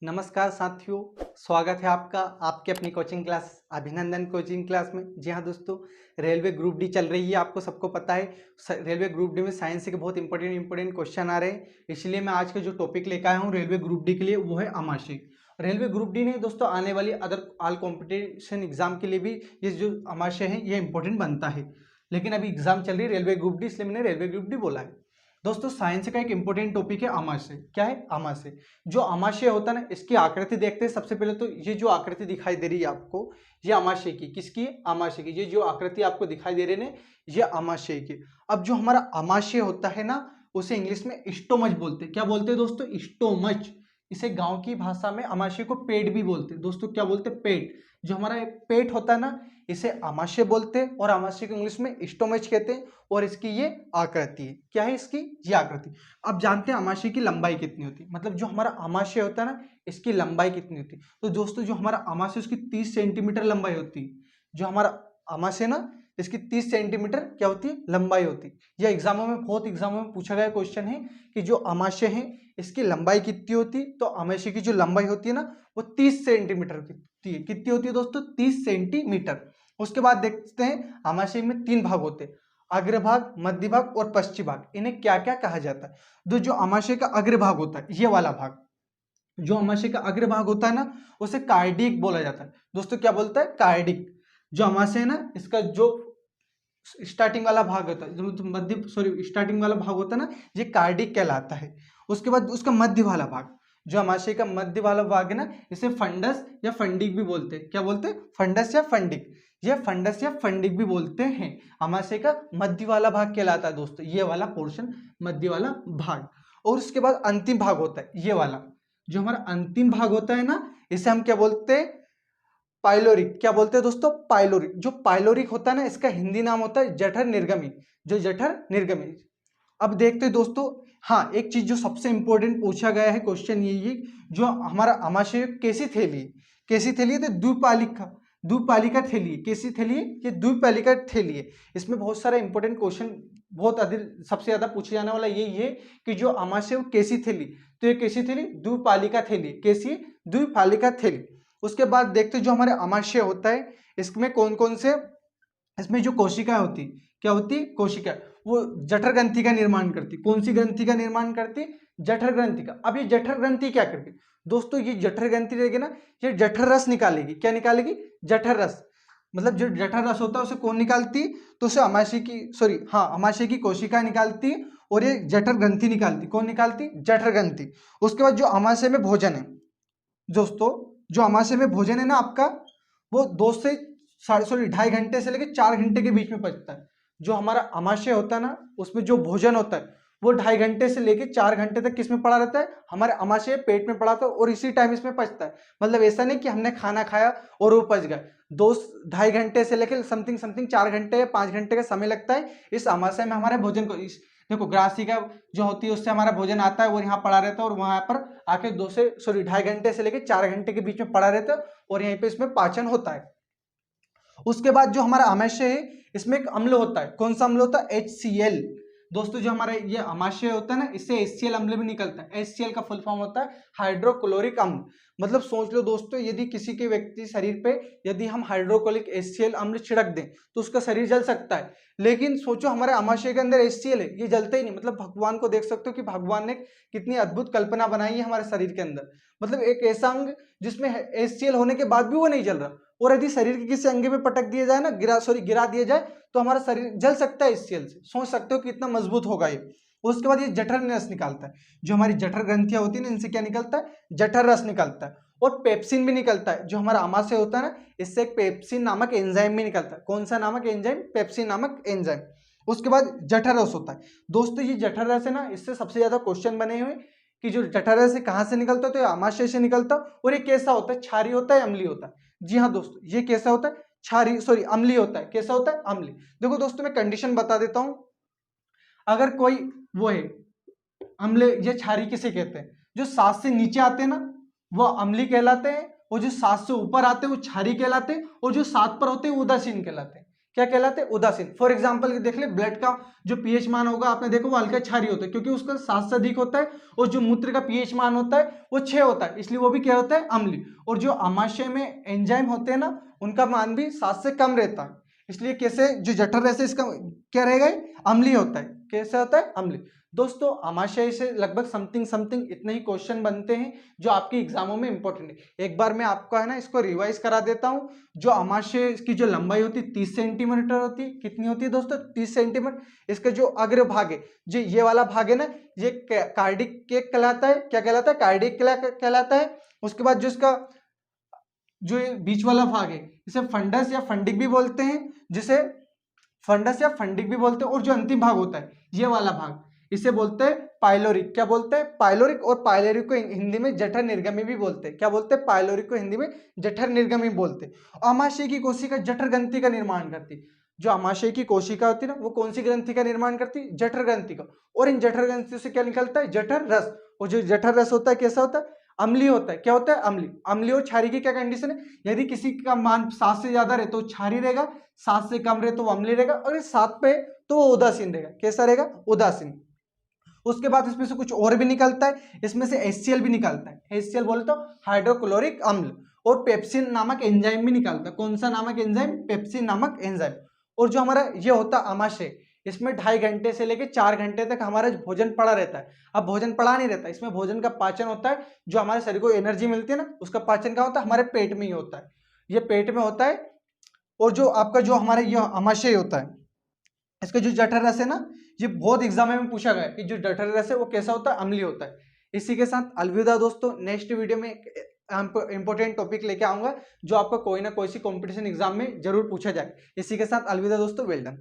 नमस्कार साथियों, स्वागत है आपका आपके अपनी कोचिंग क्लास अभिनंदन कोचिंग क्लास में। जी हाँ दोस्तों, रेलवे ग्रुप डी चल रही है, आपको सबको पता है। रेलवे ग्रुप डी में साइंस के बहुत इंपॉर्टेंट क्वेश्चन आ रहे हैं, इसलिए मैं आज के जो टॉपिक लेकर आया हूँ रेलवे ग्रुप डी के लिए, वो है आमाशय। रेलवे ग्रुप डी नहीं दोस्तों, आने वाली अदर ऑल कॉम्पिटिशन एग्जाम के लिए भी ये जो आमाशय है ये इंपॉर्टेंट बनता है। लेकिन अभी एग्जाम चल रही है रेलवे ग्रुप डी, इसलिए मैंने रेलवे ग्रुप डी बोला है। दोस्तों साइंस का एक इंपॉर्टेंट टॉपिक है आमाशय। क्या है आमाशय? जो आमाशय होता है ना, इसकी आकृति देखते हैं। सबसे पहले तो ये जो आकृति दिखाई दे रही है आपको, ये आमाशय की, किसकी? आमाशय की। ये जो आकृति आपको दिखाई दे रही है, ये आमाशय की। अब जो हमारा आमाशय होता है ना, उसे इंग्लिश में स्टोमच बोलते हैं। क्या बोलते हैं दोस्तों? स्टोमच। इसे गांव की भाषा में आमाशय को पेट भी बोलते हैं। दोस्तों क्या बोलते हैं? पेट। जो हमारा पेट होता है ना, इसे आमाशय बोलते हैं और आमाशय को इंग्लिश में स्टोमच कहते हैं। और इसकी ये आकृति है। क्या है इसकी? ये आकृति। अब जानते हैं आमाशय की लंबाई कितनी होती है, मतलब जो हमारा आमाशय होता है ना, इसकी लंबाई कितनी होती है। तो दोस्तों जो हमारा आमाशय, उसकी 30 सेंटीमीटर लंबाई होती है। जो हमारा आमाशय ना, इसकी 30 सेंटीमीटर क्या होती है? लंबाई होती है। यह एग्जामों में, बहुत एग्जामों में पूछा गया क्वेश्चन है कि जो आमाशय है इसकी लंबाई कितनी होती है। तो आमाशय की जो लंबाई होती है ना, वो 30 सेंटीमीटर की होती है। कितनी होती है दोस्तों? 30 सेंटीमीटर। उसके बाद देखते हैं आमाशय में 3 भाग होते हैं, अग्रभाग, मध्य भाग और पश्चिम भाग। इन्हें क्या क्या कहा जाता है? जो आमाशय का अग्रभाग होता है, ये वाला भाग, जो आमाशय का अग्रभाग होता है ना, उसे कार्डिक बोला जाता है। दोस्तों क्या बोलता है? कार्डिक। जो आमाशय है ना, इसका जो स्टार्टिंग वाला भाग होता है, जो मध्य स्टार्टिंग वाला भाग होता है ना, ये कार्डिक कहलाता है। उसके बाद उसका मध्य वाला भाग, जो आमाशय का मध्य वाला भाग है ना, इसे फंडस या फंडिक भी बोलते हैं। क्या बोलते हैं? फंडस या फंडिक। ये फंडस या फंडिक भी बोलते हैं। आमाशय का मध्य वाला भाग कहलाता है दोस्तों, ये वाला पोर्शन, मध्य वाला भाग। और उसके बाद अंतिम भाग होता है ये वाला। जो हमारा अंतिम भाग होता है ना, इसे हम क्या बोलते हैं? पाइलोरिक। क्या बोलते हैं दोस्तों? पाइलोरिक। जो पाइलोरिक होता है ना, इसका हिंदी नाम होता है जठर निर्गमी। जो जठर निर्गमी। अब देखते हैं दोस्तों, हाँ एक चीज जो सबसे इंपॉर्टेंट पूछा गया है क्वेश्चन यही, जो हमारा आमाशय कैसी थैली, कैसी थैली है? तो द्विपालिका, द्विपालिका थैली। कैसी थैली है? ये द्विपालिका थैली है। इसमें बहुत सारा इंपॉर्टेंट क्वेश्चन, बहुत अधिक सबसे ज्यादा पूछे जाने वाला यही है कि जो आमाशय कैसी थैली। तो ये कैसी थैली? द्विपालिका थैली। कैसी? द्विपालिका थैली। उसके बाद देखते जो हमारे आमाशय होता है, इसमें कौन कौन से, इसमें जो कोशिका होती, क्या होती? कोशिका। वो जठर ग्रंथि का निर्माण करती। कौन सी ग्रंथि का निर्माण करती? जठर ग्रंथि का। अब ये जठर ग्रंथि क्या करती दोस्तों? ये जठर ग्रंथि रहेगी ना, ये जठर रस निकालेगी। क्या निकालेगी? जठर रस। मतलब जो जठर रस होता है उसे कौन निकालती? तो उसे आमाशय की, आमाशय की कोशिका निकालती। और ये जठर ग्रंथि निकालती। कौन निकालती? जठर ग्रंथि। उसके बाद जो आमाशय में भोजन है दोस्तों, जो आमाशय में भोजन है ना आपका, वो 2.5 घंटे से लेकर 4 घंटे के बीच में पचता है। जो हमारा आमाशय होता है ना, उसमें जो भोजन होता है वो 2.5 घंटे से लेकर 4 घंटे तक किस में पड़ा रहता है? हमारे आमाशय पेट में पड़ा था, और इसी टाइम इसमें पचता है। मतलब ऐसा नहीं कि हमने खाना खाया और वो पच गया। 2.5 घंटे से लेकर समथिंग 4 घंटे या 5 घंटे का समय लगता है इस आमाशय में हमारे भोजन को। देखो ग्रासिका जो होती है उससे हमारा भोजन आता है और यहाँ पड़ा रहता है, और वहां पर आके 2.5 घंटे से लेकर 4 घंटे के बीच में पड़ा रहता है, और यहीं पे इसमें पाचन होता है। उसके बाद जो हमारा आमाशय है, इसमें एक अम्ल होता है। कौन सा अम्ल होता है? HCl। दोस्तों जो हमारा ये आमाशय होता है ना, इससे HCl अम्ल भी निकलता है। HCl का फुल फॉर्म होता है हाइड्रोक्लोरिक अम्ल। मतलब सोच लो दोस्तों, यदि किसी के व्यक्ति शरीर पे यदि हम हाइड्रोक्लोरिक HCl अम्ल छिड़क दें तो उसका शरीर जल सकता है। लेकिन सोचो हमारे आमाशय के अंदर HCl है, ये जलता ही नहीं। मतलब भगवान को देख सकते हो कि भगवान ने कितनी अद्भुत कल्पना बनाई है हमारे शरीर के अंदर। मतलब एक ऐसा अंग जिसमें HCl होने के बाद भी वो नहीं जल रहा, और यदि शरीर के किसी अंग में पटक दिया जाए ना, गिरा दिया जाए, तो हमारा शरीर जल सकता है HCl से। सोच सकते हो कितना मजबूत होगा ये। उसके बाद ये जठर रस निकालता है। जो हमारी जठर ग्रंथियां होती है ना, इनसे क्या निकलता है? जठर रस निकलता है। और पेप्सिन भी निकलता है। जो हमारा आमाशय होता है ना, इससे एक पेप्सिन नामक एंजाइम भी निकलता है। कौन सा नामक एंजाइम? पेप्सिन नामक एंजाइम। उसके बाद जठर रस होता है। दोस्तों ये जठर रस है ना, इससे सबसे ज्यादा क्वेश्चन बने हुए कि जो जठर रस है कहाँ से निकलता है? तो ये आमाशय से निकलता है। और ये कैसा होता है? क्षारीय होता है, अम्लीय होता है? जी हाँ दोस्तों, ये कैसा होता है? अम्लीय होता है। कैसा होता है? अम्लीय। देखो दोस्तों मैं कंडीशन बता देता हूं। अगर कोई वो है अम्ल या क्षारीय किसे कहते हैं? जो 7 से नीचे आते हैं ना, वो अम्लीय कहलाते हैं, और जो 7 से ऊपर आते हैं वो क्षारीय कहलाते हैं, और जो 7 पर होते हैं वो उदासीन कहलाते हैं। क्या कहलाते हैं, उदासीन। फॉर एग्जांपल देख ले, ब्लड का जो पीएच मान होगा आपने देखो वो हल्का क्षारीय होता है क्योंकि उसका 7 से अधिक होता है, और जो मूत्र का पीएच मान होता है वो 6 होता है, इसलिए वो भी क्या होता है, अम्लीय। और जो आमाशय में एंजाइम होते हैं ना, उनका मान भी 7 से कम रहता है, इसलिए कैसे जो जठर रस है इसका क्या रहेगा, अम्लीय होता है। कैसे होता है, अम्लीय। दोस्तों आमाशय से लगभग समथिंग इतने ही क्वेश्चन बनते हैं जो आपके एग्जामों में इंपॉर्टेंट है। एक बार मैं आपको है ना इसको रिवाइज करा देता हूं। जो आमाशय की जो लंबाई होती है 30 सेंटीमीटर होती है। कितनी होती है दोस्तों, 30 सेंटीमीटर। इसका जो अग्र भाग है, जो ये वाला भाग है ना, ये कार्डिक केक कहलाता है। क्या कहलाता है, कार्डिक कहलाता है। उसके बाद जो इसका जो बीच वाला भाग है इसे फंडस या फंडिक भी बोलते हैं, जिसे फंडस या फंडिक भी बोलते हैं। और जो अंतिम भाग होता है ये वाला भाग, इसे बोलते हैं पाइलोरिक। क्या बोलते हैं, पाइलोरिक। और पाइलोरिक को हिंदी में जठर निर्गमी भी बोलते हैं। क्या बोलते हैं, पाइलोरिक को हिंदी में जठर निर्गमी बोलते हैं। आमाशय की कोशिका जठर ग्रंथि का निर्माण करती है। जो आमाशय की कोशिका होती है ना, वो कौन सी ग्रंथि का निर्माण करती है, जठर ग्रंथि का। और इन जठर ग्रंथि से क्या निकलता है, जठर रस। और जो जठर रस होता है कैसा होता है, अम्लीय होता है। क्या होता है, अम्लीय। अम्लीय और क्षारीय की क्या कंडीशन है, यदि किसी का मान 7 से ज्यादा रहे तो क्षारीय रहेगा, 7 से कम रहे तो वो अम्लीय रहेगा, और 7 पे तो वो उदासीन रहेगा। कैसा रहेगा, उदासीन। उसके बाद इसमें से कुछ और भी निकलता है, इसमें से HCl भी निकलता है। HCl बोले तो हाइड्रोक्लोरिक अम्ल। और पेप्सिन नामक एंजाइम भी निकलता है। कौन सा नामक एंजाइम, पेप्सिन नामक एंजाइम। और जो हमारा ये होता है आमाशय, इसमें 2.5 घंटे से लेकर 4 घंटे तक हमारा भोजन पड़ा रहता है। अब भोजन पड़ा नहीं रहता, इसमें भोजन का पाचन होता है। जो हमारे शरीर को एनर्जी मिलती है ना, उसका पाचन क्या होता है, हमारे पेट में ही होता है। ये पेट में होता है। और जो आपका जो हमारे यह आमाशय होता है, इसका जो जठर रस है ना, ये बहुत एग्जाम में पूछा गया है कि जो जठर रस है वो कैसा होता है, अम्लीय होता है। इसी के साथ अलविदा दोस्तों। नेक्स्ट वीडियो में इंपॉर्टेंट टॉपिक लेके आऊंगा जो आपको कोई ना कोई सी कंपटीशन एग्जाम में जरूर पूछा जाए। इसी के साथ अलविदा दोस्तों, वेल डन।